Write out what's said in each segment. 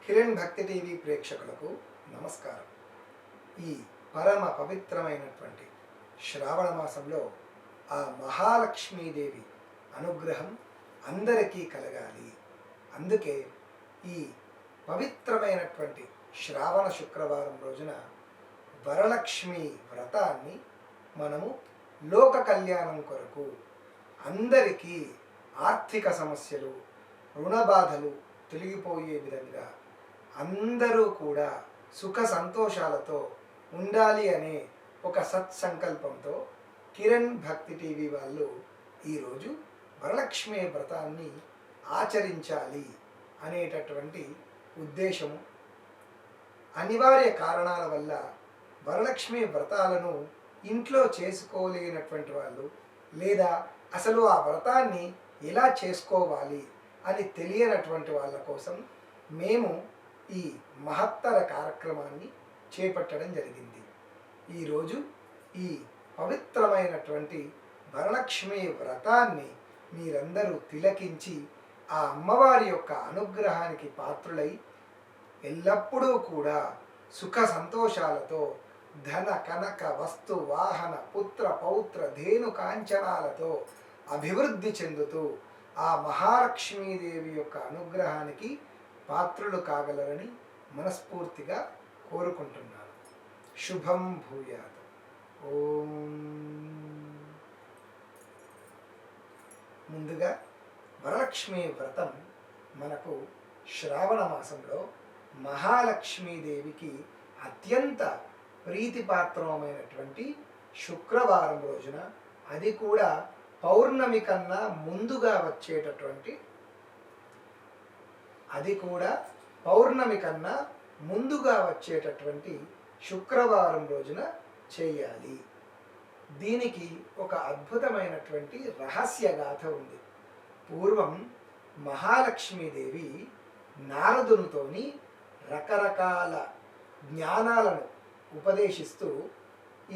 కిరణ్ భక్తి టీవీ ప్రేక్షకులకు నమస్కారం. ఈ పరమ పవిత్రమైనటువంటి శ్రావణ మాసంలో ఆ మహాలక్ష్మీదేవి అనుగ్రహం అందరికీ కలగాలి. అందుకే ఈ పవిత్రమైనటువంటి శ్రావణ శుక్రవారం రోజున వరలక్ష్మి వ్రతాన్ని మనము లోక కళ్యాణం కొరకు అందరికీ ఆర్థిక సమస్యలు, రుణ బాధలు తొలగిపోయే విధంగా అందరూ కూడా సుఖ సంతోషాలతో ఉండాలి అనే ఒక సత్సంకల్పంతో కిరణ్ భక్తి టీవీ వాళ్ళు ఈరోజు వరలక్ష్మి వ్రతాన్ని ఆచరించాలి అనేటటువంటి ఉద్దేశము. అనివార్య కారణాల వల్ల వరలక్ష్మి వ్రతాలను ఇంట్లో చేసుకోలేనటువంటి వాళ్ళు, లేదా అసలు ఆ వ్రతాన్ని ఎలా చేసుకోవాలి అని తెలియనటువంటి వాళ్ళ కోసం మేము ఈ మహత్తర కార్యక్రమాన్ని చేపట్టడం జరిగింది. ఈరోజు ఈ పవిత్రమైనటువంటి వరలక్ష్మి వ్రతాన్ని మీరందరూ తిలకించి ఆ అమ్మవారి యొక్క అనుగ్రహానికి పాత్రులై ఎల్లప్పుడూ కూడా సుఖ సంతోషాలతో ధన కనక వస్తు వాహన పుత్ర పౌత్ర ధేను కాంచనాలతో అభివృద్ధి చెందుతూ ఆ మహాలక్ష్మీదేవి యొక్క అనుగ్రహానికి పాత్రులు కాగలరని మనస్ఫూర్తిగా కోరుకుంటున్నాను. శుభం భూయాత్. ఓం. ముందుగా వరలక్ష్మి వ్రతం మనకు శ్రావణ మాసంలో మహాలక్ష్మీదేవికి అత్యంత ప్రీతిపాత్రమైనటువంటి శుక్రవారం రోజున, అది కూడా పౌర్ణమి కన్నా ముందుగా వచ్చేటటువంటి శుక్రవారం రోజున చేయాలి. దీనికి ఒక అద్భుతమైనటువంటి రహస్య గాథ ఉంది. పూర్వం మహాలక్ష్మీదేవి నారదునితోని రకరకాల జ్ఞానాలను ఉపదేశిస్తూ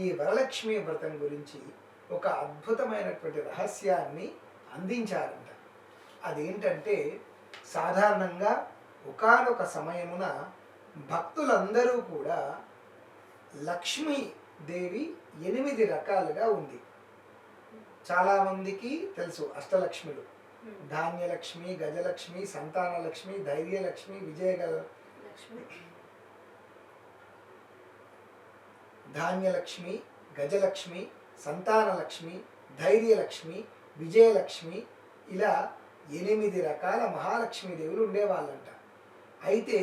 ఈ వరలక్ష్మి వ్రతం గురించి ఒక అద్భుతమైనటువంటి రహస్యాన్ని అందించారంట. అదేంటంటే, సాధారణంగా ఒకానొక సమయమున భక్తులందరూ కూడా లక్ష్మీదేవి 8 రకాలుగా ఉంది. చాలామందికి తెలుసు అష్టలక్ష్మిలు: ధాన్యలక్ష్మి, గజలక్ష్మి, సంతానలక్ష్మి, ధైర్యలక్ష్మి, ధాన్యలక్ష్మి, గజలక్ష్మి, సంతానలక్ష్మి, ధైర్యలక్ష్మి, విజయలక్ష్మి, ఇలా 8 రకాల మహాలక్ష్మీదేవులు ఉండేవాళ్ళంట. అయితే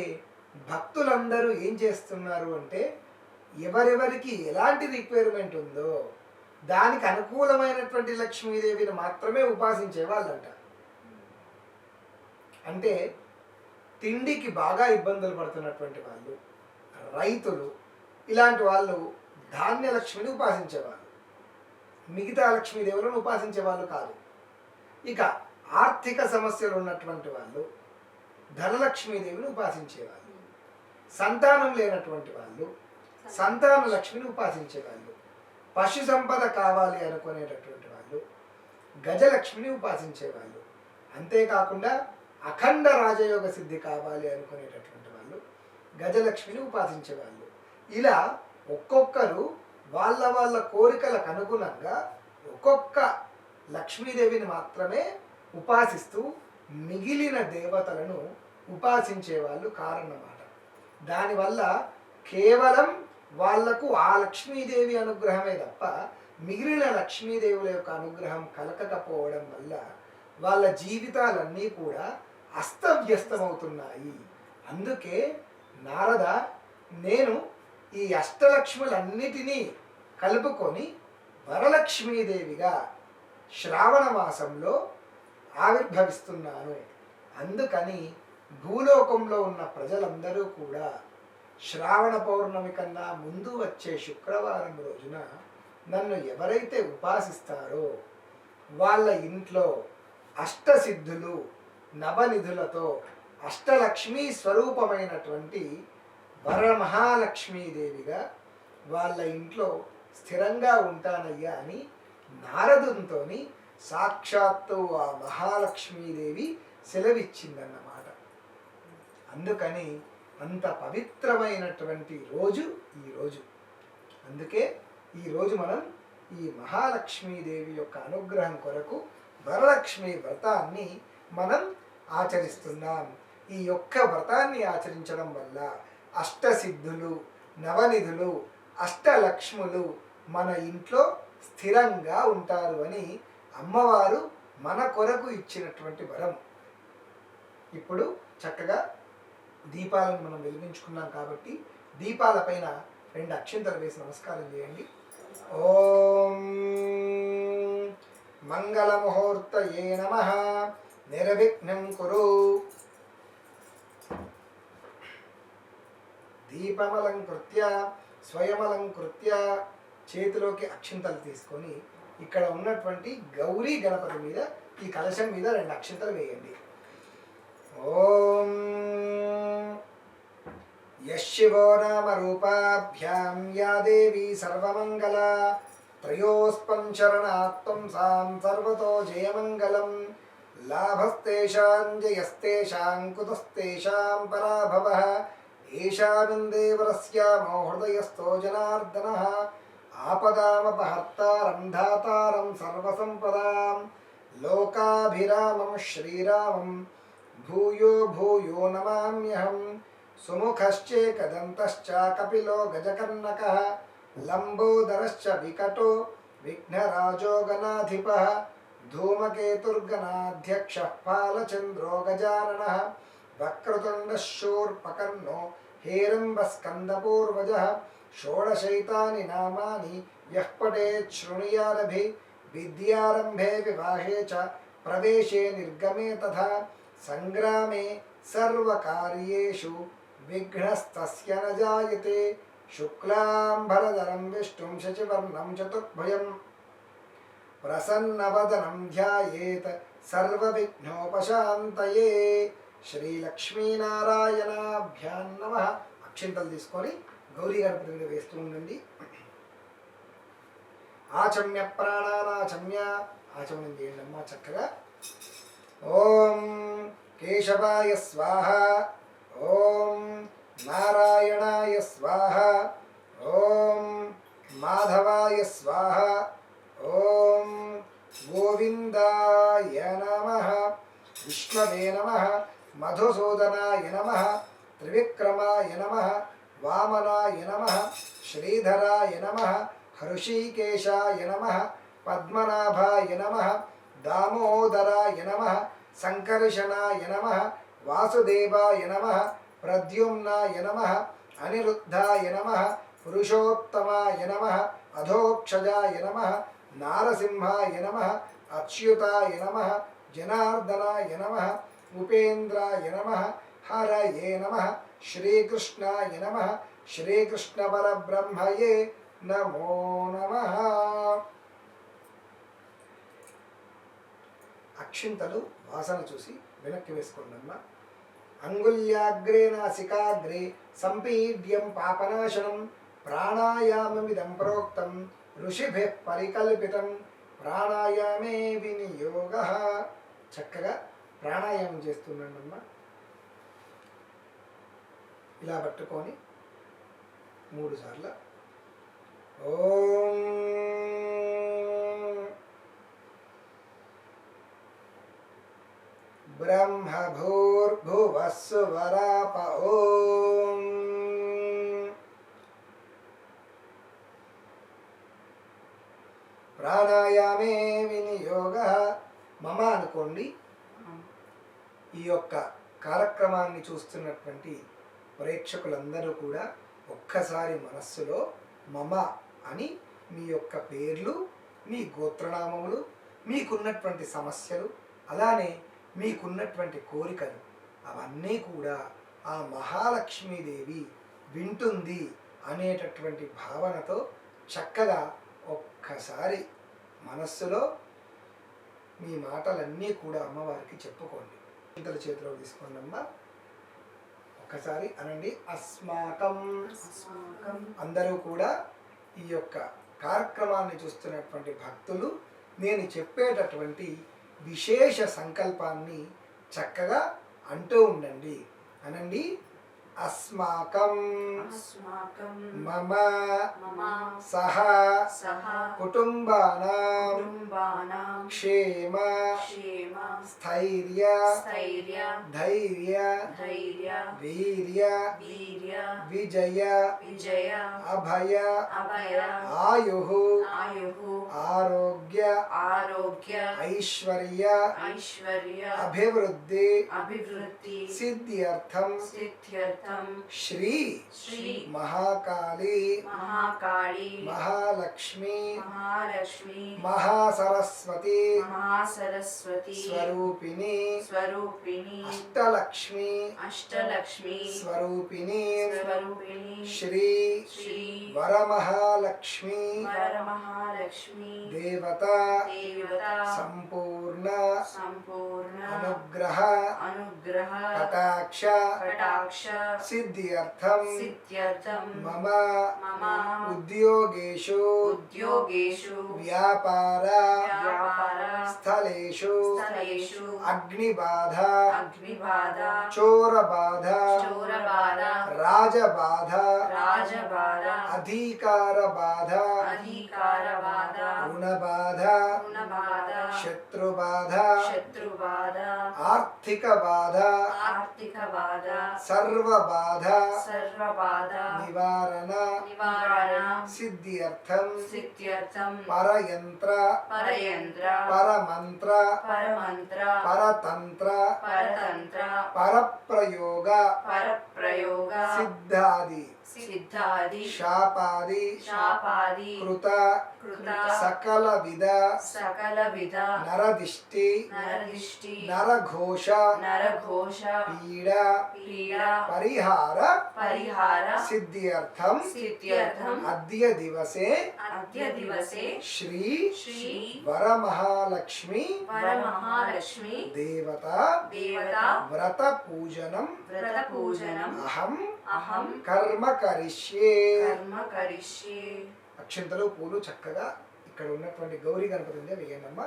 భక్తులందరూ ఏం చేస్తున్నారు అంటే, ఎవరెవరికి ఎలాంటి రిక్వైర్మెంట్ ఉందో దానికి అనుకూలమైనటువంటి లక్ష్మీదేవిని మాత్రమే ఉపాసించే వాళ్ళంట. అంటే తిండికి బాగా ఇబ్బందులు పడుతున్నటువంటి వాళ్ళు, రైతులు, ఇలాంటి వాళ్ళు ధాన్యలక్ష్మిని ఉపాసించేవాళ్ళు, మిగతా లక్ష్మీదేవులను ఉపాసించేవాళ్ళు కాదు. ఇక ఆర్థిక సమస్యలు ఉన్నటువంటి వాళ్ళు ధనలక్ష్మీదేవిని ఉపాసించేవాళ్ళు, సంతానం లేనటువంటి వాళ్ళు సంతాన లక్ష్మిని ఉపాసించేవాళ్ళు, పశు సంపద కావాలి అనుకునేటటువంటి వాళ్ళు గజలక్ష్మిని ఉపాసించేవాళ్ళు, అంతేకాకుండా అఖండ రాజయోగ సిద్ధి కావాలి అనుకునేటటువంటి వాళ్ళు గజలక్ష్మిని ఉపాసించేవాళ్ళు. ఇలా ఒక్కొక్కరు వాళ్ళ వాళ్ళ కోరికలకు అనుగుణంగా ఒక్కొక్క లక్ష్మీదేవిని మాత్రమే ఉపాసిస్తూ మిగిలిన దేవతలను ఉపాసించే వాళ్ళు కారణమాట. దానివల్ల కేవలం వాళ్లకు ఆ లక్ష్మీదేవి అనుగ్రహమే తప్ప మిగిలిన లక్ష్మీదేవుల యొక్క అనుగ్రహం కలగకపోవడం వల్ల వాళ్ళ జీవితాలన్నీ కూడా అస్తవ్యస్తమవుతున్నాయి. అందుకే నారద, నేను ఈ అష్టలక్ష్ములన్నిటినీ కలుపుకొని వరలక్ష్మీదేవిగా శ్రావణ మాసంలో ఆవిర్భవిస్తున్నాను. అందుకని భూలోకంలో ఉన్న ప్రజలందరూ కూడా శ్రావణ పౌర్ణమి కన్నా ముందు వచ్చే శుక్రవారం రోజున నన్ను ఎవరైతే ఉపాసిస్తారో వాళ్ళ ఇంట్లో అష్టసిద్ధులు, నవనిధులతో అష్టలక్ష్మీ స్వరూపమైనటువంటి వరమహాలక్ష్మీదేవిగా వాళ్ళ ఇంట్లో స్థిరంగా ఉంటానయ్యా అని నారదునితో సాక్షాత్తు ఆ మహాలక్ష్మీదేవి సెలవిచ్చిందన్నమాట. అందుకని అంత పవిత్రమైనటువంటి రోజు ఈరోజు. అందుకే ఈరోజు మనం ఈ మహాలక్ష్మీదేవి యొక్క అనుగ్రహం కొరకు వరలక్ష్మి వ్రతాన్ని మనం ఆచరిస్తున్నాం. ఈ యొక్క వ్రతాన్ని ఆచరించడం వల్ల అష్టసిద్ధులు, నవనిధులు, అష్టలక్ష్ములు మన ఇంట్లో స్థిరంగా ఉంటారు అని అమ్మవారు మన కొరకు ఇచ్చినటువంటి వరం. ఇప్పుడు చక్కగా దీపాలను మనం వెలిగించుకున్నాం కాబట్టి దీపాలపైన 2 అక్షింతలు వేసి నమస్కారం చేయండి. ఓం మంగళముహూర్తయే నమః నిర్విఘ్నం కురు. దీపమలంకృత్య స్వయమలంకృత్య చేతిలోకి అక్షింతలు తీసుకొని ఇక్కడ ఉన్నటువంటి గౌరీ గణపతి మీద ఈ కలశం మీద 2 అక్షింతలు వేయండి. ఓం యశివో నామ రూపాభ్యాం యా దేవి సర్వమంగళ త్రయోస్పంచరణాత్వం సాం సర్వతో జయమంగళం లాభస్తేషాం జయస్తేషాం కుతస్తేషాం పరాభవః ఏషామిందేవరస్యామో హృదయస్థో జనార్దనః ఆపదామపహర్తారం ధాతారం సర్వసంపదాం లోకాభిరామం శ్రీరామం భూయో భూయో నమామ్యహం. సుముఖశ్చేకదంతశ్చ కపిలో గజకర్ణకః లంబోదరశ్చ వికటో విఘ్నరాజో గణాధిపః ధూమకేతుర్గణాధ్యక్షః పాలచంద్రో గజాననః వక్రతుండః శూర్పకర్ణో హేరంబస్కందపూర్వజः షోడశైతాని నామాని యః పఠేత్ శృణుయాదభి విద్యారంభే వివాహే చ ప్రవేశే నిర్గమే తథా సంగ్రామే సర్వకార్యేషు విఘ్నస్తస్య న జాయతే. శుక్లాంబరధరం విష్ణుం శశివర్ణం చతుర్భుజం ప్రసన్నవదనం ధ్యాయేత్ సర్వవిఘ్నోపశాంతయే. శ్రీలక్ష్మీనారాయణాభ్యాం నమః. అక్షింతలు తీసుకొని గౌరీ గణపతి మీద వేస్తూ ఉండండి. ఆచమ్య ప్రాణానాచమ్య ఆచమనం చేయండి అమ్మా చక్కగా. ఓం కేశవాయ స్వాహ, ఓం నారాయణాయ స్వాహ, ఓం మాధవాయ స్వాహ, ఓం గోవిందాయ నమః, విష్ణవే నమః, మధుసూదనాయ నమః, త్రివిక్రమాయ నమః, వామనాయ నమః, శ్రీధరాయ నమః, హృషీకేశాయ నమః, పద్మనాభాయ నమః, దామోదరాయ నమః, సంకర్షణాయ నమః, వాసుదేవాయ నమః, ప్రద్యుమ్నాయ నమః, అనిరుద్ధాయ నమః, పురుషోత్తమాయ నమః, అధోక్షజాయ నమః, నారసింహాయ నమః, అచ్యుతాయ నమః, జనార్దనాయ నమః, ఉపేంద్రాయ నమః, హరయే నమః, శ్రీకృష్ణాయ నమః, శ్రీకృష్ణ పరబ్రహ్మయే నమో నమః. అక్షింతలు వాసన చూసి వెనక్కి వేసుకోండమ్మా. అంగుళ్యాగ్రే నాసికాగ్రే సంపీడ్యం పాపనాశనం ప్రాణాయామమిదం ప్రోక్తం ఋషిభిః పరికల్పితం ప్రాణాయామే వినియోగః. చక్కగా ప్రాణాయామం చేస్తుండమ్మా. ఇలా పట్టుకొని 3 సార్లు ఓం బ్రహ్మ భూర్భువస్సు వరాప ఓం ప్రాణాయామే వినియోగ మమ అనుకోండి. ఈ యొక్క కార్యక్రమాన్ని చూస్తున్నటువంటి ప్రేక్షకులందరూ కూడా ఒక్కసారి మనస్సులో మమ అని మీ యొక్క పేర్లు, మీ గోత్రనామములు, మీకున్నటువంటి సమస్యలు, అలానే మీకున్నటువంటి కోరికలు అవన్నీ కూడా ఆ మహాలక్ష్మీదేవి వింటుంది అనేటటువంటి భావనతో చక్కగా ఒక్కసారి మనస్సులో మీ మాటలన్నీ కూడా అమ్మవారికి చెప్పుకోండి. ఇంతల చేతిలో తీసుకోండి అమ్మ. ఒక్కసారి అనండి అస్మాకం. అందరూ కూడా ఈ యొక్క కార్యక్రమాన్ని చూస్తున్నటువంటి భక్తులు నేను చెప్పేటటువంటి విశేష సంకల్పాన్ని చక్కగా అంటూ ఉండండి. అనండి अस्माकं मम सह कुटुंबानां क्षेम स्थैर्य धैर्य वीर्य विजय अभय आयुः आरोग्य ऐश्वर्य अभिवृद्धि सिद्ध्यर्थं श्री महाकाली महालक्ष्मी महासरस्वती स्वरूपिणी अष्टलक्ष्मी स्वरूपिणी श्री वरमहालक्ष्मी देवता संपूर्ण अनुग्रह कटाक्ष सिद्ध्यर्थं मम उद्योगेषु व्यापार स्थलेषु अग्निबाधा चोरबाधा राजबाधा अधिकारबाधा ऋणबाधा शत्रुबाधा आर्थिक बाधा सर्वबाधा निवारण सिद्ध्यर्थं परयंत्र परमंत्र परतंत्र परप्रयोग सिद्धादि शापादि कृत सकल विध नरदिष्टि नरघोष पीड़ा परिहार सिद्ध्यर्थं अद्य दिवसे श्री वरमहालक्ष्मी देवता व्रत पूजनम अहम कर्म करिष्ये అక్షంతలు పూలు చక్కగా ఇక్కడ ఉన్నటువంటి గౌరీ గణపతి మీద వేయండమ్మా.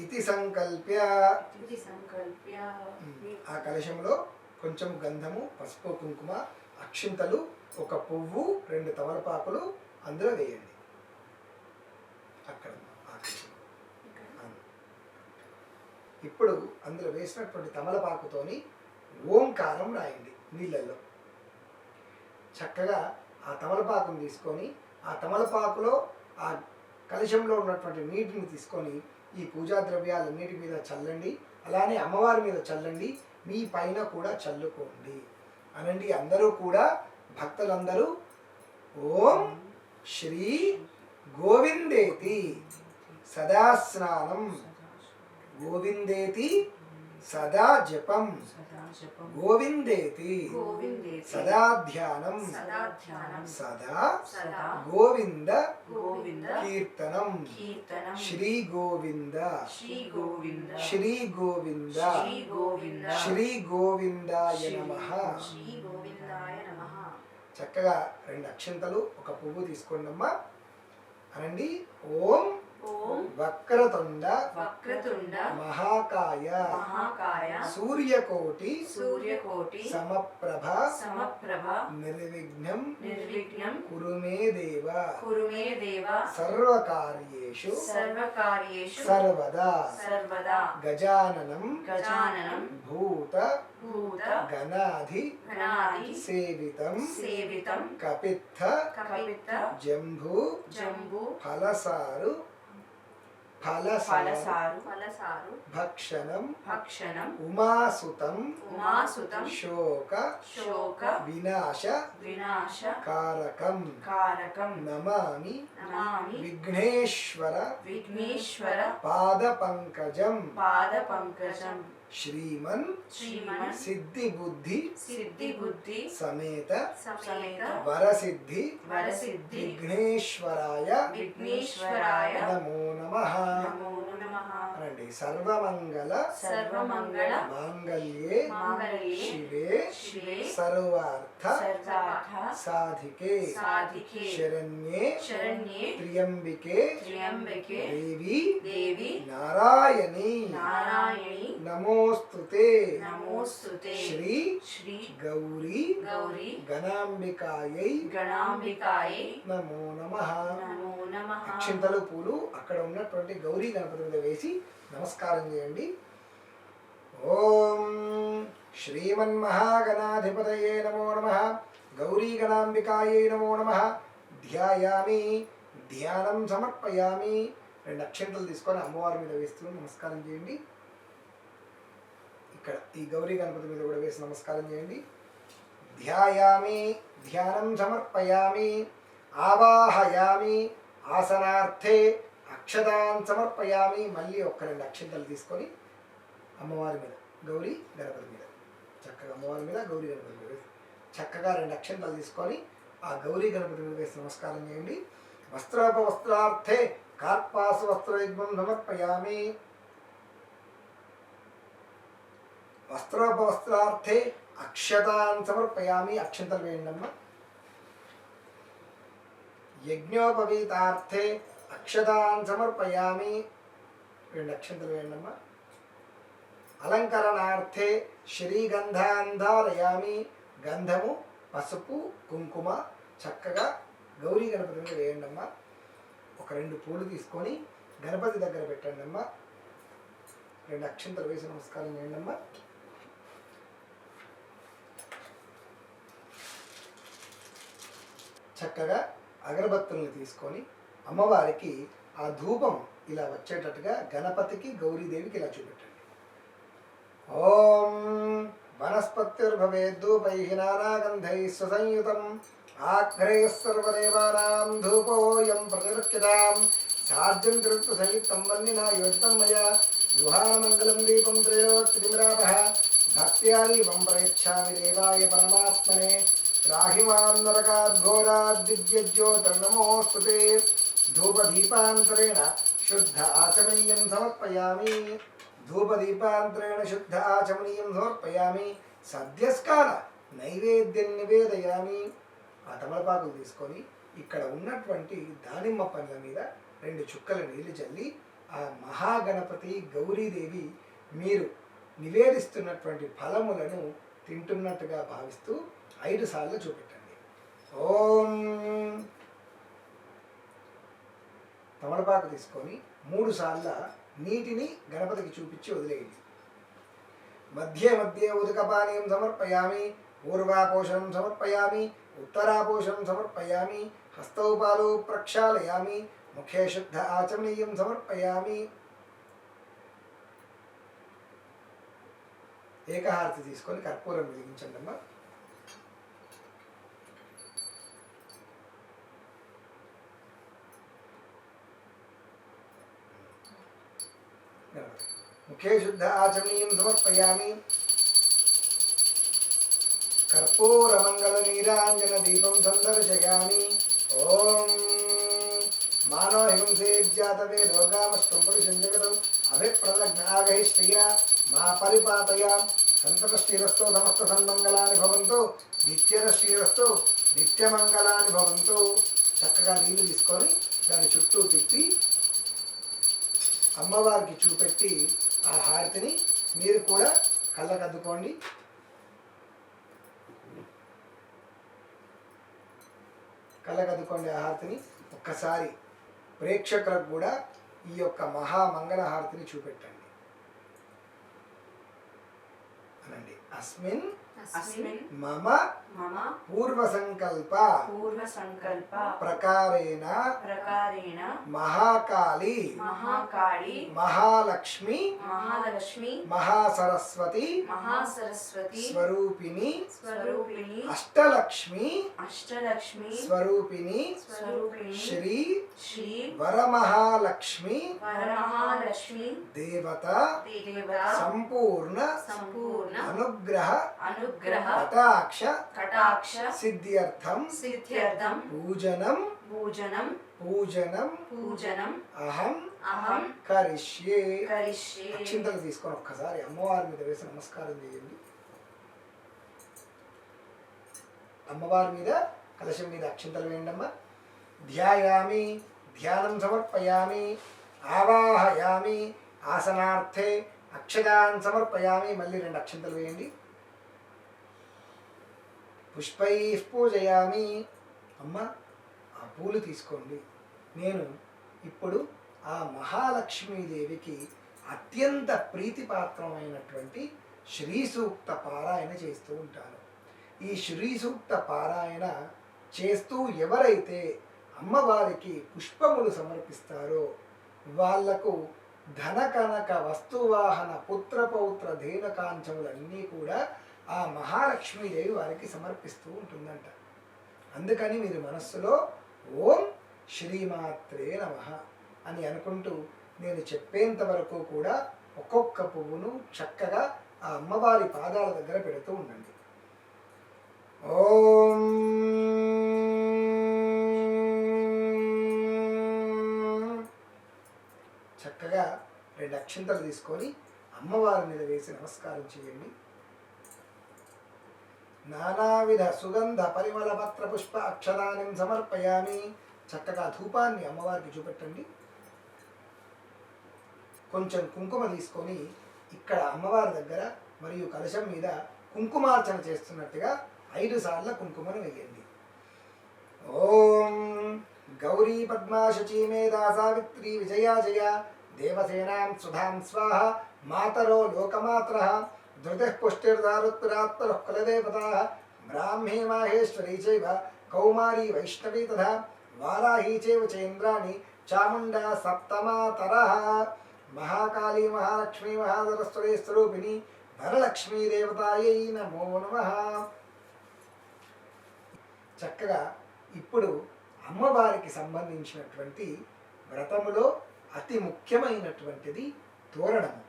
ఇతి సంకల్ప్య ఆ కలశంలో కొంచెం గంధము పసుపు కుంకుమ అక్షింతలు ఒక పువ్వు 2 తమలపాకులు అందులో వేయండి. అక్కడ ఇప్పుడు అందులో వేసినటువంటి తమలపాకుతోని ఓంకారం రాయండి నీళ్ళల్లో. చక్కగా ఆ తమలపాకును తీసుకొని ఆ తమలపాకులో ఆ కలశంలో ఉన్నటువంటి నీటిని తీసుకొని ఈ పూజా ద్రవ్యాలన్నిటి మీద చల్లండి. అలానే అమ్మవారి మీద చల్లండి, మీ పైన కూడా చల్లుకోండి అనండి. అందరూ కూడా భక్తులందరూ ఓం శ్రీ గోవిందేతి సదా స్నానం గోవిందేతి సదా జపం గోవిందేతి సదా ధ్యానం సదా గోవింద కీర్తనం శ్రీ గోవింద శ్రీ గోవింద శ్రీ గోవిందాయ నమః. చక్కగా 2 అక్షంతలు ఒక పువ్వు తీసుకోండమ్మా అనండి. ఓం వక్రతుండ మహాకాయ సూర్యకోటి సమప్రభ నిర్విఘ్నం కురు మే దేవ సర్వకార్యేషు సర్వదా గజాననం భూత గణాధి సేవితం కపిత్థ జంబూ ఫలసారు భక్షణం ఉమాసుతం శోక వినాశ కారకం నమామి విఘ్నేశ్వర పాద పంకజం శ్రీమన్ సిద్ధి బుద్ధి సమేత వరసిద్ధి విఘ్నేశ్వరాయ నమో నమః అనండి. సర్వమంగళ మాంగళ్యే శివే సర్వార్థ సాధికే శరణ్యే త్ర్యంబికే దేవి నారాయణి నమోస్తుతే నమోస్తుతే శ్రీ శ్రీ గౌరీ గౌరీ గణాంబికాయై గణాంబికాయై నమో నమః. నమో నమః. అక్షింతలు పూలు అక్కడ ఉన్నటువంటి గౌరీ గణపతి మీద వేసి నమస్కారం చేయండి. ఓం శ్రీమన్మహాగణాధిపతయే నమో నమః. గౌరీ గణాంబికాయై నమో నమః. ధ్యాయామి, ధ్యానం సమర్పయామి. 2 అక్షంతలు తీసుకొని అమ్మవారి మీద వేస్తూ నమస్కారం చేయండి. ఇక్కడ ఈ గౌరీ గణపతి మీద కూడా వేసి నమస్కారం చేయండి. ధ్యాయామి, ధ్యానం సమర్పయామి. ఆవాహయామి, ఆసనార్థే అక్షతాన్ సమర్పయామి. మళ్ళీ 2 అక్షంతలు తీసుకొని అమ్మవారి మీద, గౌరీ గణపతి మీద, చక్కగా అమ్మవారి మీద గౌరీ గణపతి మీద వేసి చక్కగా 2 అక్షంతలు తీసుకొని ఆ గౌరీ గణపతి మీద వేసి నమస్కారం చేయండి. వస్త్రోపవస్త్రార్థే కార్పాసు వస్త్రయుగ్మం సమర్పయామి. వస్త్రోపవస్త్రార్థే అక్షతాన్ సమర్పయామి. అక్షంతలు వేయండి అమ్మ. యజ్ఞోపవీతార్థే అక్షతాన్ సమర్పయామి. 2 అక్షంతలు వేయండి అమ్మ. అలంకరణార్థే శ్రీగంధాన్ ధారయామి. గంధము, పసుపు, కుంకుమ చక్కగా గౌరీ గణపతి మీద వేయండి అమ్మ. 2 పూలు తీసుకొని గణపతి దగ్గర పెట్టండి అమ్మ. 2 అక్షంతలు వేసి నమస్కారం చేయండి అమ్మ. చక్కగా అగరబత్తుల్ని తీసుకొని అమ్మవారికి ఆ ధూపం ఇలా వచ్చేటట్టుగా గణపతికి గౌరీదేవికి ఇలా చూపెట్టండి. ఓం వనస్పతిర్భవేద్దూపైః నానాగంధైః సుసంయుతం ఆఘ్రైః సర్వదేవానాం ధూపోऽయం ప్రతిరుచ్యతాం సార్జం త్రివృత్త సంయుక్తం వన్నినా యోజితం మయా గృహామంగళం దీపం త్రైలోక్యతిమిరాపః భక్త్యా దీపం ప్రయచ్ఛామి దేవాయ పరమాత్మనే త్రాహి మాం నరకాద్ఘోరాద్దివ్యజ్యోతిర్నమోస్తుతే. ధూపదీపాంతరేణ శుద్ధ ఆచమనీయం సమర్పయామి. ధూపదీపాంతరేణ శుద్ధ ఆచమనీయం సమర్పయామి. సద్యస్కాల నైవేద్యం నివేదయామి. ఆ తమలపాకులు తీసుకొని ఇక్కడ ఉన్నటువంటి దానిమ్మ పండ్ల మీద 2 చుక్కల నీళ్లు చల్లి ఆ మహాగణపతి గౌరీదేవి మీరు నివేదిస్తున్నటువంటి ఫలములను తింటున్నట్టుగా భావిస్తూ 5 సార్లు చూపెట్టండి. ఓం. తమలపాకు తీసుకొని 3 సార్లు నీటిని గణపతికి చూపించి వదిలేయండి. మధ్య మధ్య ఉదకపానీయం సమర్పయామి. పూర్వాపోషణం సమర్పయామి. ఉత్తరాపోషణం సమర్పయామి. హస్తౌపాలు ప్రక్షాళయామి. ముఖే శుద్ధ ఆచమనీయం సమర్పయామి. ఏకహారతి తీసుకొని కర్పూరం వెలిగించండి అమ్మా. ముఖే శుద్ధ ఆచమనీయం సమర్పయామి. కర్పూరమంగళ నీరాంజన దీపం సందర్శయామి. ఓం మానవహింసేజ్జాతవే రోగామస్తం పురుషం జగతం అభిప్రదగ్నాగైష్ట్రియ మా పరిపాతయ. సంతతశ్రీరస్తో సమస్త సన్మంగళాని భవంతు. నిత్యశ్రీరస్తో నిత్యమంగళాని భవంతు. చక్కగా నీళ్లు తీసుకొని దాని చుట్టూ తిప్పి అమ్మవారికి చూపెట్టి ఆ హారతిని మీరు కూడా కళ్ళకద్దుకోండి. కళ్ళకద్దుకోండి ఆ హారతిని. ఒక్కసారి ప్రేక్షకులకు కూడా ఈ యొక్క మహామంగళ హారతిని చూపెట్టండి. అనండి. అస్మిన్ మమ పూర్వసంకల్ప ప్రకారేణ మహాకాళి మహాలక్ష్మి మహాసరస్వతి స్వరూపిణి అష్టలక్ష్మి స్వరూపిణి శ్రీ వరమహాలక్ష్మి దేవత సంపూర్ణ అనుగ్రహ కటాక్ష సిద్ధ్యర్థం పూజనం అహం కరిష్యే. అక్షింతలు తీసుకొని ఒక్కసారి అమ్మవారి మీద వేసి నమస్కారం చేయండి. అమ్మవారి మీద కలశం మీద అక్షింతలు వేయండమ్మా. ధ్యాయామి, ధ్యానం సమర్పయామి. ఆవాహయామి, ఆసనార్థే అక్షతాన్ సమర్పయామి. మళ్ళీ 2 అక్షంతలు వేయండి. పుష్పై పూజయామి. అమ్మ ఆ పూలు తీసుకోండి. నేను ఇప్పుడు ఆ మహాలక్ష్మీదేవికి అత్యంత ప్రీతిపాత్రమైనటువంటి శ్రీ సూక్త పారాయణ చేస్తూ ఉంటాను. ఈ శ్రీ సూక్త పారాయణ చేస్తూ ఎవరైతే అమ్మవారికి పుష్పములు సమర్పిస్తారో వాళ్లకు ధన కనక వస్తువాహన పుత్రపౌత్ర ధేనుకాంచములన్నీ కూడా ఆ మహాలక్ష్మీదేవి వారికి సమర్పిస్తూ ఉంటుందంట. అందుకని మీరు మనస్సులో ఓం శ్రీమాత్రే నమః అని అనుకుంటూ నేను చెప్పేంత వరకు కూడా ఒక్కొక్క పువ్వును చక్కగా ఆ అమ్మవారి పాదాల దగ్గర పెడుతూ ఉండండి. ఓం చక్కగా 2 అక్షంతలు తీసుకొని అమ్మవారి మీద వేసి నమస్కారం చేయండి. నానావిధ సుగంధ పరిమళ పత్ర పుష్ప అక్షరాన్ని సమర్పయామి. చక్కగా ధూపాన్ని అమ్మవారికి చూపెట్టండి. కొంచెం కుంకుమ తీసుకొని ఇక్కడ అమ్మవారి దగ్గర మరియు కలశం మీద కుంకుమార్చన చేస్తున్నట్టుగా 5 సార్లు కుంకుమను వేయండి. ఓం గౌరీ పద్మా శుచీ మేధా సావిత్రి విజయా జయ దేవసేనాం సుధాం స్వాహ మాతరో లోకమాతరః ధృతిః పుష్టిర్దారుత్రాత్పరః కులదేవతాః బ్రాహ్మీ మాహేశ్వరీ చైవ కౌమారీ వైష్ణవీ తథా వారాహీ చైవ చైంద్రాణి చాముండా సప్తమాతరః మహాకాళీ మహాలక్ష్మీ మహాసరస్వతీ స్వరూపిణి వరలక్ష్మీ దేవతాయై నమో నమః. చక్కగా ఇప్పుడు అమ్మవారికి సంబంధించినటువంటి వ్రతములో అతి ముఖ్యమైనటువంటిది తోరణము.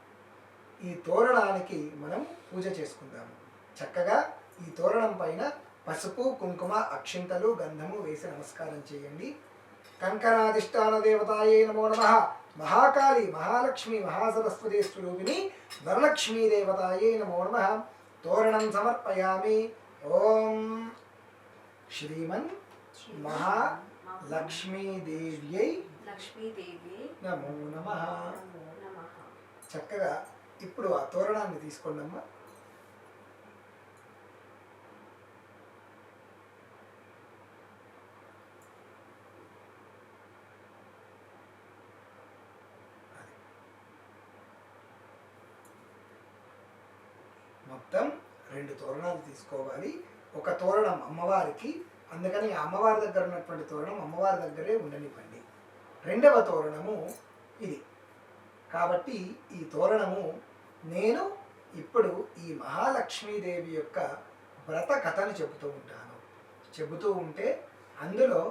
ఈ తోరణానికి మనం పూజ చేసుకుందాము. చక్కగా ఈ తోరణం పైన పసుపు కుంకుమ అక్షింతలు గంధము వేసి నమస్కారం చేయండి. కంకణాధిష్టాన దేవతాయే నమో నమః. మహాకాళి మహాలక్ష్మి మహాసరస్వతీ స్వరూపిణి వరలక్ష్మీ దేవతాయే నమో నమః. తోరణం సమర్పయామి. ఓం శ్రీమన్ మహాలక్ష్మీదేవ్యై లక్ష్మీదేవి నమో నమః. నమో నమః. చక్కగా ఇప్పుడు ఆ తోరణాన్ని తీసుకోండమ్మా. మొత్తం 2 తోరణాలు తీసుకోవాలి. ఒక తోరణం అమ్మవారికి, అందుకని అమ్మవారి దగ్గర ఉన్నటువంటి తోరణం అమ్మవారి దగ్గరే ఉండనివ్వండి. 2వ తోరణము ఇది. కాబట్టి ఈ తోరణము నేను ఇప్పుడు ఈ మహాలక్ష్మీదేవి యొక్క వ్రత కథను చెబుతూ ఉంటాను. చెబుతూ ఉంటే అందులో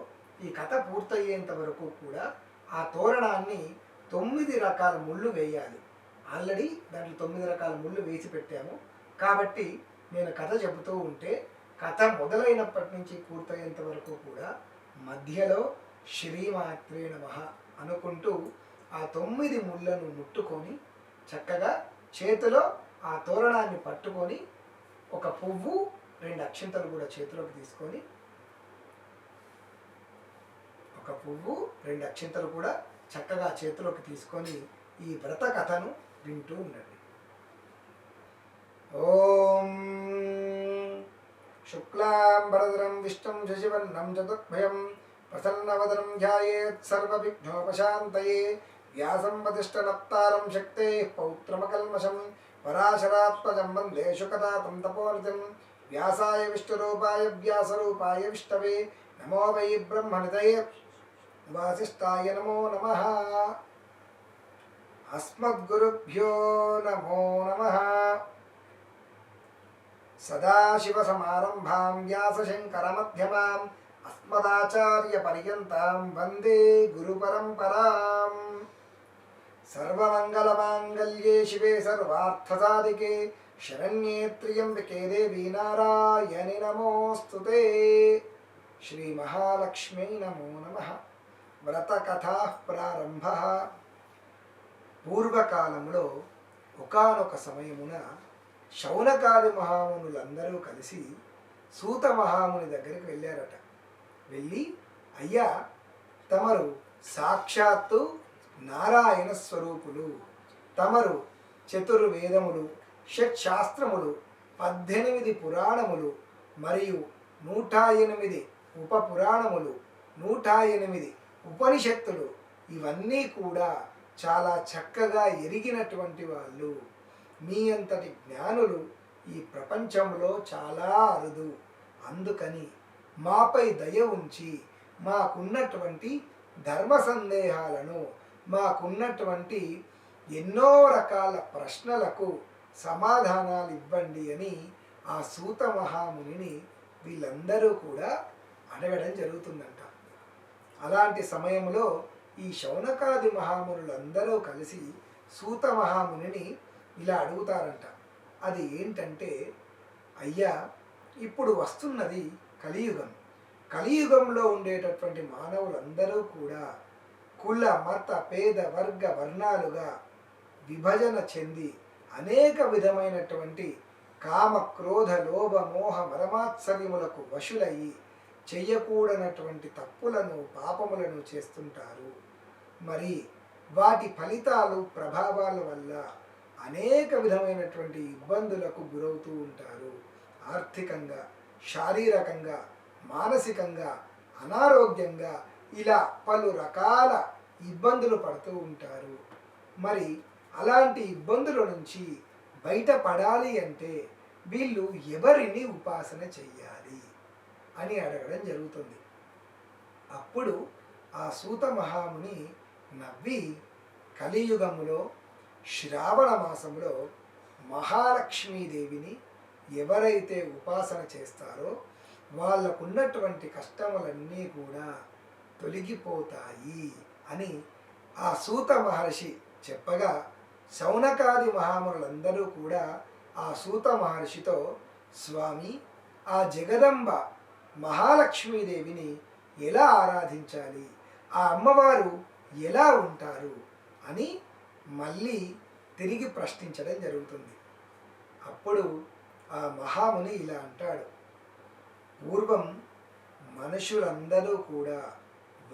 ఈ కథ పూర్తయ్యేంత వరకు కూడా ఆ తోరణాన్ని 9 రకాల ముళ్ళు వేయాలి. ఆల్రెడీ దాంట్లో 9 రకాల ముళ్ళు వేసి పెట్టాము. కాబట్టి నేను కథ చెబుతూ ఉంటే కథ మొదలైనప్పటి నుంచి పూర్తయ్యేంత వరకు కూడా మధ్యలో శ్రీమాత్రే నమః అనుకుంటూ ఆ 9 ముళ్ళను ముట్టుకొని చక్కగా చేతిలో ఆ తోరణాన్ని పట్టుకొని ఒక పువ్వు 2 అక్షింతలు కూడా చేతిలోకి తీసుకొని ఒక పువ్వు 2 అక్షింతలు కూడా చక్కగా చేతిలోకి తీసుకొని ఈ వ్రత కథను వింటూ ఉండండి. ఓం శుక్లాంబరధరం విష్ణుం శశివర్ణం చతుర్భుజం ప్రసన్నవదనం ధ్యాయేత్ సర్వవిఘ్నోపశాంతయే వ్యాసం వతిష్ఠనప్తారం శక్తేః పౌత్రమకల్మషం పరాశరాత్మజం వందే శుకతాతం తపోనిధిం వ్యాసాయ విష్ణురూపాయ వ్యాసరూపాయ విష్ణవే నమో వై బ్రహ్మనిధయే వాసిష్ఠాయ నమో నమః. అస్మద్గురుభ్యో నమో నమః. సదాశివసమారంభాం వ్యాసశంకరమధ్యమాం అస్మదాచార్యపర్యంతాం వందే గురుపరంపరాం. సర్వమంగళమాంగళ్యే శివే సర్వార్థసాధికే శరణ్యే త్ర్యంబకే దేవీ నారాయణి నమోస్తుతే. శ్రీ మహాలక్ష్మీ నమో నమః. వ్రతకథా ప్రారంభ. పూర్వకాలంలో ఒకానొక సమయమున శౌనకాది మహామునులందరూ కలిసి సూత మహాముని దగ్గరికి వెళ్ళారట. వెళ్ళి, అయ్యా, తమరు సాక్షాత్తు నారాయణ స్వరూపులు, తమరు చతుర్వేదములు, షట్శాస్త్రములు, 18 పురాణములు మరియు 108 ఉపపురాణములు, 108 ఉపనిషత్తులు ఇవన్నీ కూడా చాలా చక్కగా ఎరిగినటువంటి వాళ్ళు. మీ అంతటి జ్ఞానులు ఈ ప్రపంచంలో చాలా అరుదు. అందుకని మాపై దయ ఉంచి మాకున్నటువంటి ధర్మ సందేహాలను, మాకున్నటువంటి ఎన్నో రకాల ప్రశ్నలకు సమాధానాలు ఇవ్వండి అని ఆ సూత మహామునిని వీళ్ళందరూ కూడా అడగడం జరుగుతుందంట. అలాంటి సమయంలో ఈ శౌనకాది మహామునులందరూ కలిసి సూత మహామునిని ఇలా అడుగుతారంట. అది ఏంటంటే, అయ్యా, ఇప్పుడు వస్తున్నది కలియుగం. కలియుగంలో ఉండేటటువంటి మానవులందరూ కూడా కుల, మత, పేద, వర్గ, వర్ణాలుగా విభజన చెంది అనేక విధమైనటువంటి కామ, క్రోధ, లోభ, మోహ, మరమాత్సర్యములకు వశులయ్యి చెయ్యకూడనటువంటి తప్పులను, పాపములను చేస్తుంటారు. మరి వాటి ఫలితాలు, ప్రభావాల వల్ల అనేక విధమైనటువంటి ఇబ్బందులకు గురవుతూ ఉంటారు. ఆర్థికంగా, శారీరకంగా, మానసికంగా, అనారోగ్యంగా ఇలా పలు రకాల ఇబ్బందులు పడుతూ ఉంటారు. మరి అలాంటి ఇబ్బందుల నుంచి బయటపడాలి అంటే వీళ్ళు ఎవరిని ఉపాసన చెయ్యాలి అని అడగడం జరుగుతుంది. అప్పుడు ఆ సూత మహాముని నవ్వి, కలియుగములో శ్రావణ మాసంలో మహాలక్ష్మీదేవిని ఎవరైతే ఉపాసన చేస్తారో వాళ్ళకున్నటువంటి కష్టములన్నీ కూడా తొలగిపోతాయి అని ఆ సూత మహర్షి చెప్పగా, శౌనకాది మహామునులందరూ కూడా ఆ సూత మహర్షితో, స్వామి, ఆ జగదంబ మహాలక్ష్మీదేవిని ఎలా ఆరాధించాలి, ఆ అమ్మవారు ఎలా ఉంటారు అని మళ్ళీ తిరిగి ప్రశ్నించడం జరుగుతుంది. అప్పుడు ఆ మహాముని ఇలా అంటాడు, పూర్వం మనుషులందరూ కూడా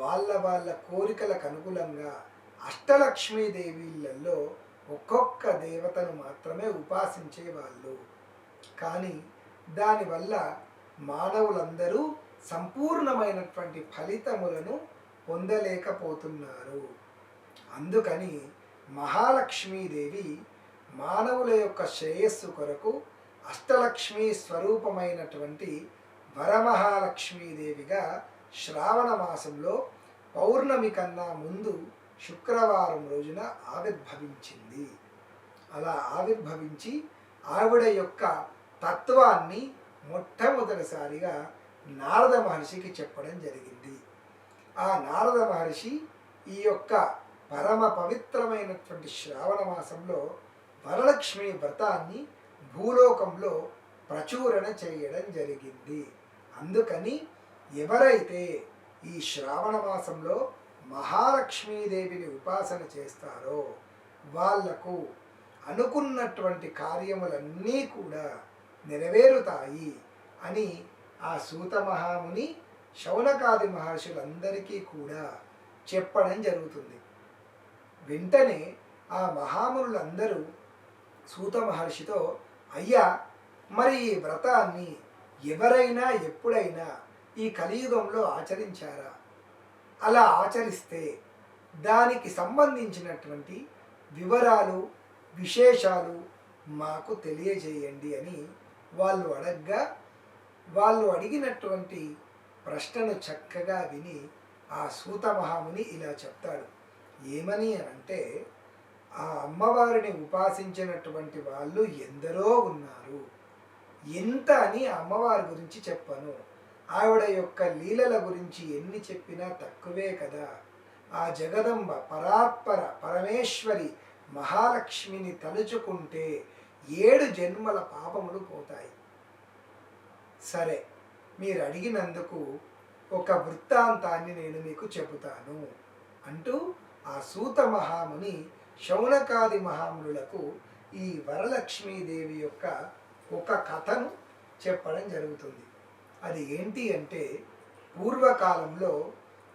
వాళ్ళ వాళ్ళ కోరికలకు అనుగుణంగా అష్టలక్ష్మీదేవిలలో ఒక్కొక్క దేవతను మాత్రమే ఉపాసించేవాళ్ళు. కానీ దానివల్ల మానవులందరూ సంపూర్ణమైనటువంటి ఫలితములను పొందలేకపోతున్నారు. అందుకని మహాలక్ష్మీదేవి మానవుల యొక్క శ్రేయస్సు కొరకు అష్టలక్ష్మీ స్వరూపమైనటువంటి వరమహాలక్ష్మీదేవిగా శ్రావణ మాసంలో పౌర్ణమి కన్నా ముందు శుక్రవారం రోజున ఆవిర్భవించింది. అలా ఆవిర్భవించి ఆవిడ యొక్క తత్వాన్ని మొట్టమొదటిసారిగా నారద మహర్షికి చెప్పడం జరిగింది. ఆ నారద మహర్షి ఈ యొక్క పరమ పవిత్రమైనటువంటి శ్రావణ మాసంలో వరలక్ష్మి వ్రతాన్ని భూలోకంలో ప్రచురణ చేయడం జరిగింది. అందుకని ఎవరైతే ఈ శ్రావణ మాసంలో మహాలక్ష్మీదేవిని ఉపాసన చేస్తారో వాళ్లకు అనుకున్నటువంటి కార్యములన్నీ కూడా నెరవేరుతాయి అని ఆ సూత మహాముని శౌనకాది మహర్షులందరికీ కూడా చెప్పడం జరుగుతుంది. వెంటనే ఆ మహామునులందరూ సూత మహర్షితో, అయ్యా, మరి ఈ వ్రతాన్ని ఎవరైనా ఎప్పుడైనా ఈ కలియుగంలో ఆచరించారా? అలా ఆచరిస్తే దానికి సంబంధించినటువంటి వివరాలు, విశేషాలు మాకు తెలియజేయండి అని వాళ్ళు అడగ్గా, వాళ్ళు అడిగినటువంటి ప్రశ్నను చక్కగా విని ఆ సూత మహాముని ఇలా చెప్తాడు. ఏమని అంటే, ఆ అమ్మవారిని ఉపాసించినటువంటి వాళ్ళు ఎందరో ఉన్నారు. ఎంత అని అమ్మవారి గురించి చెప్పను. ఆవిడ యొక్క లీలల గురించి ఎన్ని చెప్పినా తక్కువే కదా. ఆ జగదంబ పరాత్పర పరమేశ్వరి మహాలక్ష్మిని తలుచుకుంటే 7 జన్మల పాపములు పోతాయి. సరే, మీరు అడిగినందుకు ఒక వృత్తాంతాన్ని నేను మీకు చెబుతాను అంటూ ఆ సూత మహాముని శౌనకాది మహామునులకు ఈ వరలక్ష్మీదేవి యొక్క ఒక కథను చెప్పడం జరుగుతుంది. అది ఏంటి అంటే, పూర్వకాలంలో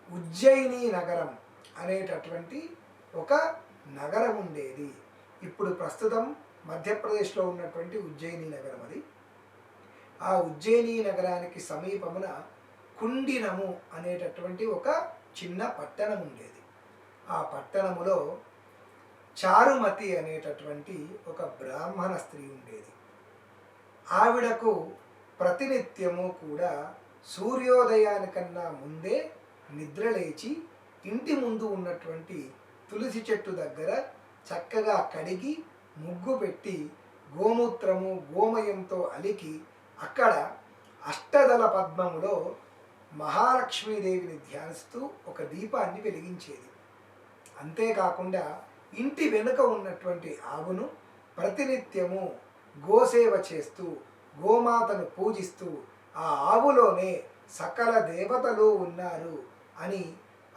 ఉజ్జయిని నగరం అనేటటువంటి ఒక నగరం ఉండేది. ఇప్పుడు ఇప్పుడు ప్రస్తుతం మధ్యప్రదేశ్లో ఉన్నటువంటి ఉజ్జయిని నగరం అది. ఆ ఉజ్జయిని నగరానికి సమీపమున కుండినము అనేటటువంటి ఒక చిన్న పట్టణం ఉండేది. ఆ పట్టణములో చారుమతి అనేటటువంటి ఒక బ్రాహ్మణ స్త్రీ ఉండేది. ఆవిడకు ప్రతినిత్యము కూడా సూర్యోదయానికన్నా ముందే నిద్రలేచి ఇంటి ముందు ఉన్నటువంటి తులసి చెట్టు దగ్గర చక్కగా కడిగి ముగ్గు పెట్టి గోమూత్రము గోమయంతో అలికి అక్కడ అష్టదళ పద్మములో మహాలక్ష్మీదేవిని ధ్యానిస్తూ ఒక దీపాన్ని వెలిగించేది. అంతేకాకుండా ఇంటి వెనుక ఉన్నటువంటి ఆవును ప్రతినిత్యము గోసేవ చేస్తూ గోమాతను పూజిస్తూ ఆ ఆవులోనే సకల దేవతలు ఉన్నారు అని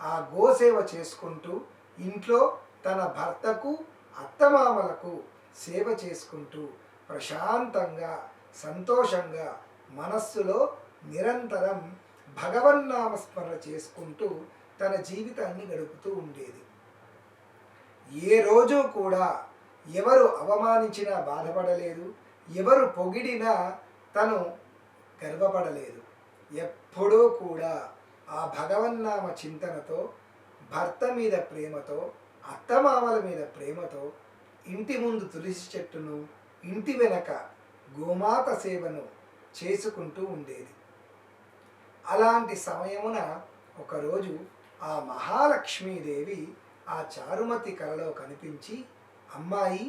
ఆ గోసేవ చేసుకుంటూ ఇంట్లో తన భర్తకు అత్తమామలకు సేవ చేసుకుంటూ ప్రశాంతంగా సంతోషంగా మనస్సులో నిరంతరం భగవన్నామస్మరణ చేసుకుంటూ తన జీవితాన్ని గడుపుతూ ఉండేది. ఏ రోజు కూడా ఎవరు అవమానించినా బాధపడలేదు, ఎవరు పొగిడినా తను గర్వపడలేదు. ఎప్పుడూ కూడా ఆ భగవన్నామ చింతనతో, భర్త మీద ప్రేమతో, అత్తమామల మీద ప్రేమతో ఇంటి ముందు తులసి చెట్టును, ఇంటి వెనక గోమాత సేవను చేసుకుంటూ ఉండేది. అలాంటి సమయమున ఒకరోజు ఆ మహాలక్ష్మీదేవి ఆ చారుమతి కలలో కనిపించి, అమ్మాయి,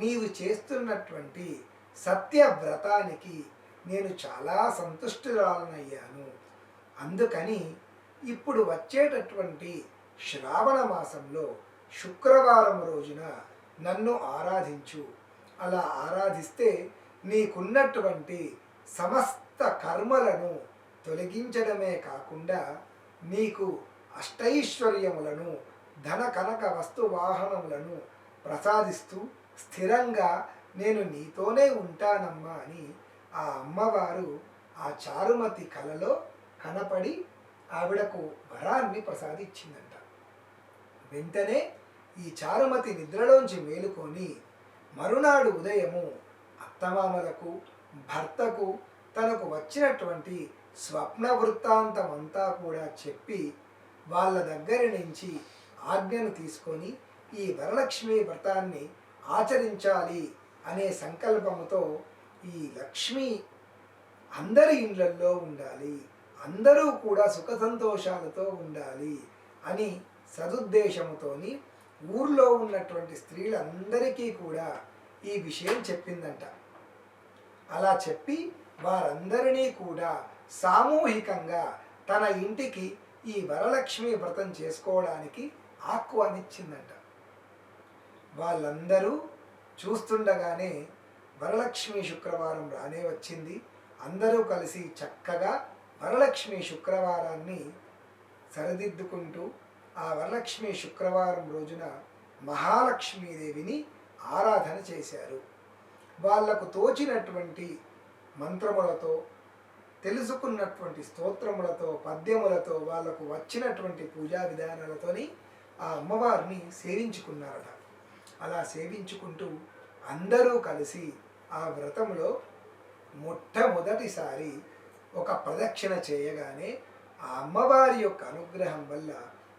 నీవు చేస్తున్నటువంటి సత్యవ్రతానికి నేను చాలా సంతుష్టురాలనయ్యాను. అందుకని ఇప్పుడు వచ్చేటటువంటి శ్రావణ మాసంలో శుక్రవారం రోజున నన్ను ఆరాధించు. అలా ఆరాధిస్తే నీకున్నటువంటి సమస్త కర్మలను తొలగించడమే కాకుండా నీకు అష్టైశ్వర్యములను, ధన కనక వస్తు వాహనములను ప్రసాదిస్తూ స్థిరంగా నేను నీతోనే ఉంటానమ్మా అని ఆ అమ్మవారు ఆ చారుమతి కలలో కనపడి ఆవిడకు వరాన్ని ప్రసాదించిందంట. వెంటనే ఈ చారుమతి నిద్రలోంచి మేలుకొని మరునాడు ఉదయము అత్తమామలకు, భర్తకు తనకు వచ్చినటువంటి స్వప్న వృత్తాంతమంతా కూడా చెప్పి వాళ్ళ దగ్గర నుంచి ఆజ్ఞను తీసుకొని ఈ వరలక్ష్మి వ్రతాన్ని ఆచరించాలి అనే సంకల్పముతో ఈ లక్ష్మి అందరి ఇళ్లల్లో ఉండాలి, అందరూ కూడా సుఖ సంతోషాలతో ఉండాలి అని సదుద్దేశముతోని ఊర్లో ఉన్నటువంటి స్త్రీలందరికీ కూడా ఈ విషయం చెప్పిందంట. అలా చెప్పి వారందరినీ కూడా సామూహికంగా తన ఇంటికి ఈ వరలక్ష్మి వ్రతం చేసుకోవడానికి ఆహ్వానించిందంట. వాళ్ళందరూ చూస్తుండగానే వరలక్ష్మి శుక్రవారం రానే వచ్చింది. అందరూ కలిసి చక్కగా వరలక్ష్మి శుక్రవారాన్ని సరిదిద్దుకుంటూ ఆ వరలక్ష్మి శుక్రవారం రోజున మహాలక్ష్మీదేవిని ఆరాధన చేశారు. వాళ్లకు తోచినటువంటి మంత్రములతో, తెలుసుకున్నటువంటి స్తోత్రములతో, పద్యములతో, వాళ్లకు వచ్చినటువంటి పూజా విధానాలతోని ఆ అమ్మవారిని సేవించుకున్నారట. అలా సేవించుకుంటూ అందరూ కలిసి ఆ వ్రతంలో మొట్టమొదటిసారి ఒక ప్రదక్షిణ చేయగానే ఆ అమ్మవారి యొక్క అనుగ్రహం వల్ల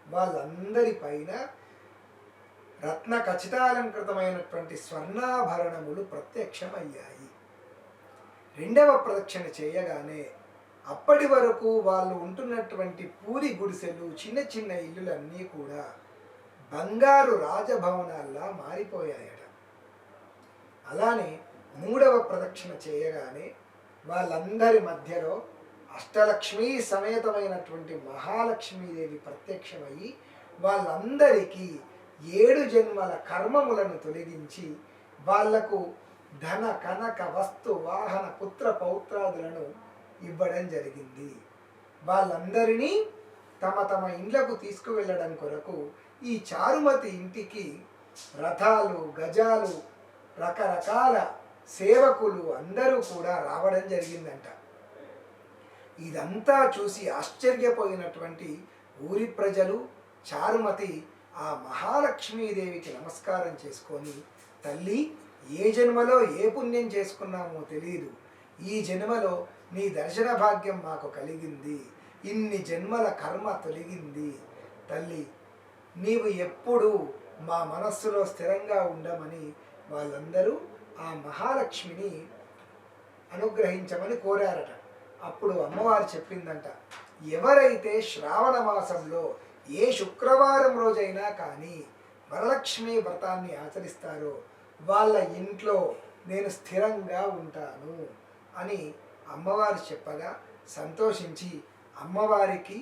వాళ్ళందరిపైన రత్న ఖచ్చితాలంకృతమైనటువంటి స్వర్ణాభరణములు ప్రత్యక్షమయ్యాయి. రెండవ ప్రదక్షిణ చేయగానే అప్పటి వరకు వాళ్ళు ఉంటున్నటువంటి పూరి గుడిసెలు, చిన్న చిన్న ఇల్లులన్నీ కూడా బంగారు రాజభవనాల్లా మారిపోయాయట. అలానే మూడవ ప్రదక్షిణ చేయగానే వాళ్ళందరి మధ్యలో అష్టలక్ష్మీ సమేతమైనటువంటి మహాలక్ష్మీదేవి ప్రత్యక్షమయ్యి వాళ్ళందరికీ 7 జన్మల కర్మములను తొలగించి వాళ్లకు ధన కనక వస్తు వాహన పుత్ర పౌత్రాదులను ఇవ్వడం జరిగింది. వాళ్ళందరినీ తమ తమ ఇండ్లకు తీసుకువెళ్ళడం కొరకు ఈ చారుమతి ఇంటికి రథాలు, గజాలు, రకరకాల సేవకులు అందరూ కూడా రావడం జరిగిందంట. ఇదంతా చూసి ఆశ్చర్యపోయినటువంటి ఊరి ప్రజలు చారుమతి ఆ మహాలక్ష్మీదేవికి నమస్కారం చేసుకొని తల్లి ఏ జన్మలో ఏ పుణ్యం చేసుకున్నామో తెలియదు, ఈ జన్మలో నీ దర్శన భాగ్యం మాకు కలిగింది, ఇన్ని జన్మల కర్మ తొలగింది. తల్లి నీవు ఎప్పుడు మా మనస్సులో స్థిరంగా ఉండమని వాళ్ళందరూ ఆ మహాలక్ష్మిని అనుగ్రహించమని కోరారట. అప్పుడు అమ్మవారు చెప్పిందంట, ఎవరైతే శ్రావణ మాసంలో ఏ శుక్రవారం రోజైనా కానీ వరలక్ష్మి వ్రతాన్ని ఆచరిస్తారో వాళ్ళ ఇంట్లో నేను స్థిరంగా ఉంటాను అని అమ్మవారు చెప్పగా సంతోషించి అమ్మవారికి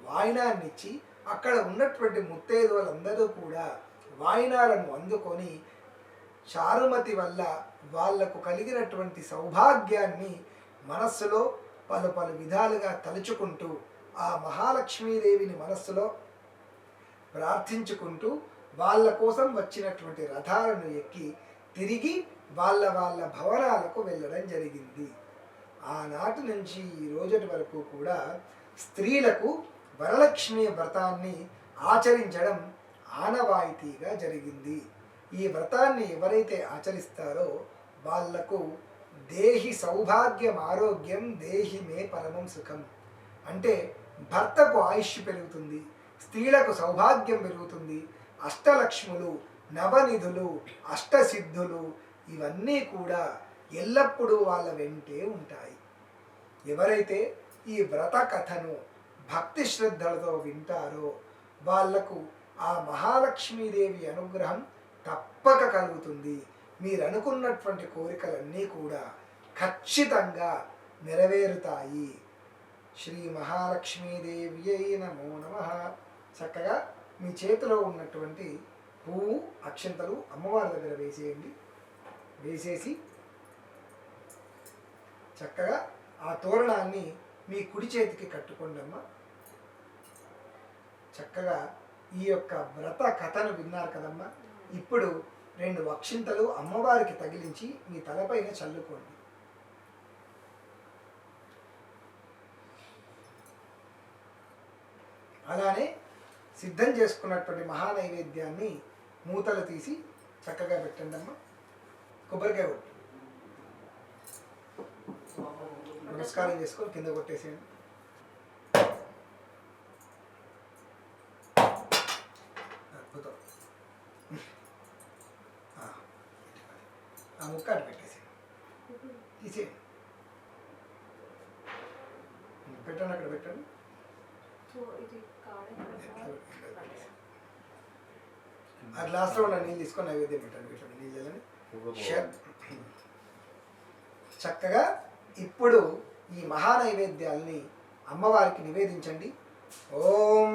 వాయినాన్నిచ్చి అక్కడ ఉన్నటువంటి ముత్తైదువులందరూ కూడా వాయినాలను అందుకొని చారుమతి వల్ల వాళ్లకు కలిగినటువంటి సౌభాగ్యాన్ని మనస్సులో పలు పలు విధాలుగా తలుచుకుంటూ ఆ మహాలక్ష్మీదేవిని మనస్సులో ప్రార్థించుకుంటూ వాళ్ళ కోసం వచ్చినటువంటి రథాలను ఎక్కి తిరిగి వాళ్ళ భవనాలకు వెళ్ళడం జరిగింది. ఆనాటి నుంచి ఈ రోజటి వరకు కూడా స్త్రీలకు వరలక్ష్మి వ్రతాన్ని ఆచరించడం ఆనవాయితీగా జరిగింది. ఈ వ్రతాన్ని ఎవరైతే ఆచరిస్తారో వాళ్లకు దేహి సౌభాగ్యం ఆరోగ్యం దేహి మే పరమం సుఖం అంటే భర్తకు ఆయుష్ పెరుగుతుంది, స్త్రీలకు సౌభాగ్యం పెరుగుతుంది, అష్టలక్ష్ములు నవనిధులు అష్టసిద్ధులు ఇవన్నీ కూడా ఎల్లప్పుడూ వాళ్ళ వెంటే ఉంటాయి. ఎవరైతే ఈ వ్రత కథను భక్తి శ్రద్ధలతో వింటారో వాళ్లకు ఆ మహాలక్ష్మీదేవి అనుగ్రహం తప్పక కలుగుతుంది. మీరు అనుకున్నటువంటి కోరికలన్నీ కూడా ఖచ్చితంగా నెరవేరుతాయి. శ్రీ మహాలక్ష్మీదేవి నమో నమః. చక్కగా మీ చేతిలో ఉన్నటువంటి పువ్వు అక్షంతలు అమ్మవారి దగ్గర వేసేయండి. వేసేసి చక్కగా ఆ తోరణాన్ని మీ కుడి చేతికి కట్టుకోండి అమ్మ. చక్కగా ఈ యొక్క వ్రత కథను విన్నారు కదమ్మా. ఇప్పుడు 2 అక్షింతలు అమ్మవారికి తగిలించి మీ తలపైన చల్లుకోండి. అలానే సిద్ధం చేసుకున్నటువంటి మహానైవేద్యాన్ని మూతలు తీసి చక్కగా పెట్టండి అమ్మ. కొబ్బరికాయ కొట్టు, నమస్కారం చేసుకొని కింద కొట్టేసేయండి. అద్భుతం. ఆ ముక్క అటు పెట్టేసేయండి, తీసేయండి. పెట్టండి, అక్కడ పెట్టండి. ఆ గ్లాస్లో ఉన్న నీళ్ళు తీసుకొని నైవేద్యం పెట్టండి. పెట్టండి నీళ్ళని చక్కగా. ఇప్పుడు ఈ మహానైవేద్యాలని అమ్మవారికి నివేదించండి. ఓం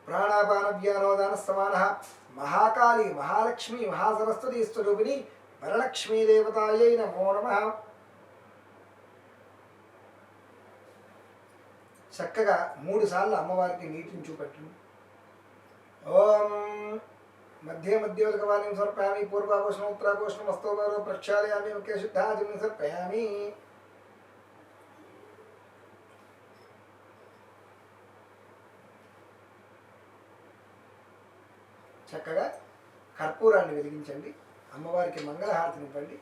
ప్రాణాపానవ్యానోదాన సమానః మహాకాళి మహాలక్ష్మి మహాసరస్వతి స్వరూపిణి వరలక్ష్మీ దేవతాయై నమో నమః. చక్కగా 3 సార్లు అమ్మవారికి నీటిని చూపెట్టండి. ఓం మధ్య మధ్యోదకవాణిం సమర్పయామి పూర్వాభూషణం ఉత్తరాభూషణం హస్తోపరో ప్రక్షాళయామి ముఖ్య శుద్ధాజం సమర్పయామి. చక్కగా కర్పూరాన్ని వెలిగించండి. అమ్మవారికి మంగళహారతినివ్వండి.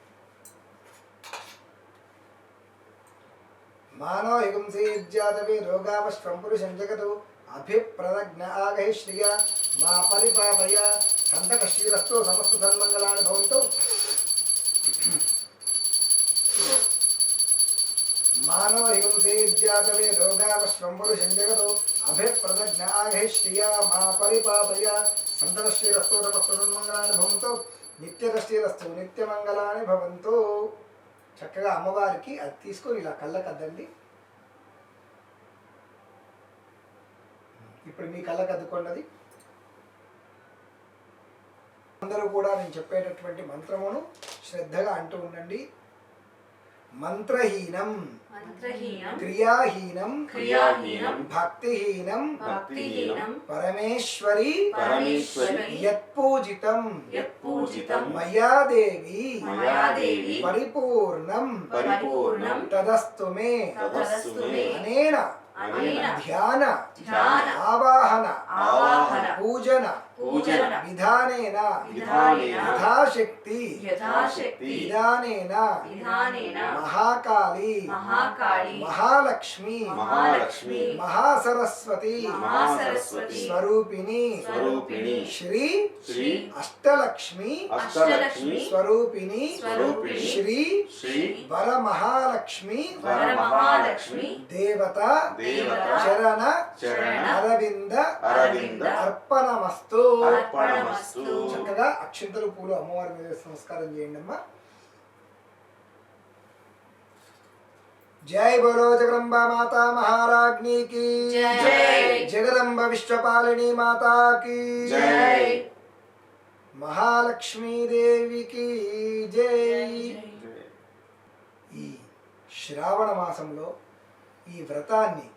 మానవ యుగంసేజ్జాతవే రోగావశ్వం పురుషం జగతు అభిప్రదజ్ఞ ఆగహి శ్రియ మా పరిపాపయ సంతకశ్రీరస్తో సమస్త సన్మంగళాన్ని భవంతు. మానవ యుగంసేజ్జాతవే రోగావశ్వం పురుషం జగతు అభిప్రదజ్ఞ ఆగహి శ్రియ మా పరిపాపయ సంతకశ్రీరస్తో సమస్త సన్మంగళాన్ని భవంతు. నిత్యకశ్రీరస్తో నిత్యమంగళాన్ని భవంతు. చక్కగా అమ్మవారికి అది తీసుకొని ఇలా కళ్ళకద్దండి. ఇప్పుడు మీ కళ్ళకద్దుకున్నది అందరూ కూడా నేను చెప్పేటటువంటి మంత్రమును శ్రద్ధగా అంటూ ఉండండి. మంత్రహీనం మంత్రహీనం క్రియాహీనం క్రియాహీనం భక్తిహీనం భక్తిహీనం పరమేశ్వరి పరమేశ్వరి యత్పూజితం యత్పూజితం మయా దేవి మయా దేవి పరిపూర్ణం పరిపూర్ణం తదస్తు మే తదస్తు మే అనేన అనేన ధ్యాన ధ్యాన ఆవాహన ఆవాహన పూజన పూజన విధానేన విధానేన యథాశక్తి యథాశక్తి విధానేన విధానేన మహాకాళి మహాకాళి మహాలక్ష్మి మహాలక్ష్మి మహాసరస్వతి మహాసరస్వతి స్వరూపిణి స్వరూపిణి శ్రీ శ్రీ అష్టలక్ష్మి అష్టలక్ష్మి స్వరూపిణి స్వరూపిణి శ్రీ శ్రీ వరమహాలక్ష్మి వరమహాలక్ష్మి దేవత దేవత చరణ చరణ అరవింద అరవింద అర్పణమస్తు అర్పణమస్తు. చక్కగా అక్షంతలు పూలు అమ్మవారి మీద నమస్కారం చేయండి అమ్మా. జై బోలో జగదంబా మాతా మహారాజ్ఞి కి జై. జగదంబ విశ్వపాలిని మాతా కి జై. మహాలక్ష్మీదేవికి జై. ఈ శ్రావణ మాసంలో ఈ వ్రతాన్ని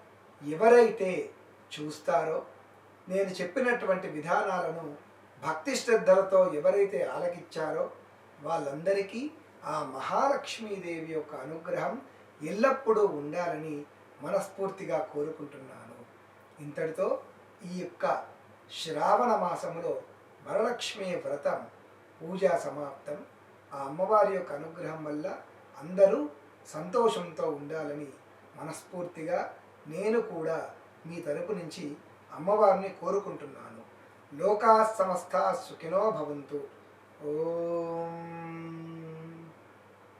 ఎవరైతే చూస్తారో, నేను చెప్పినటువంటి విధానాలను భక్తి శ్రద్ధలతో ఎవరైతే ఆలకించారో వాళ్ళందరికీ ఆ మహాలక్ష్మీదేవి యొక్క అనుగ్రహం ఎల్లప్పుడూ ఉండాలని మనస్ఫూర్తిగా కోరుకుంటున్నాను. ఇంతటితో ఈ యొక్క శ్రావణ మాసములో వరలక్ష్మి వ్రతం పూజా సమాప్తం. ఆ అమ్మవారి యొక్క అనుగ్రహం వల్ల అందరూ సంతోషంతో ఉండాలని మనస్ఫూర్తిగా నేను కూడా మీ తరపు నుంచి అమ్మవారిని కోరుకుంటున్నాను. లోకా సమస్తా సుఖినో భవంతు. ఓం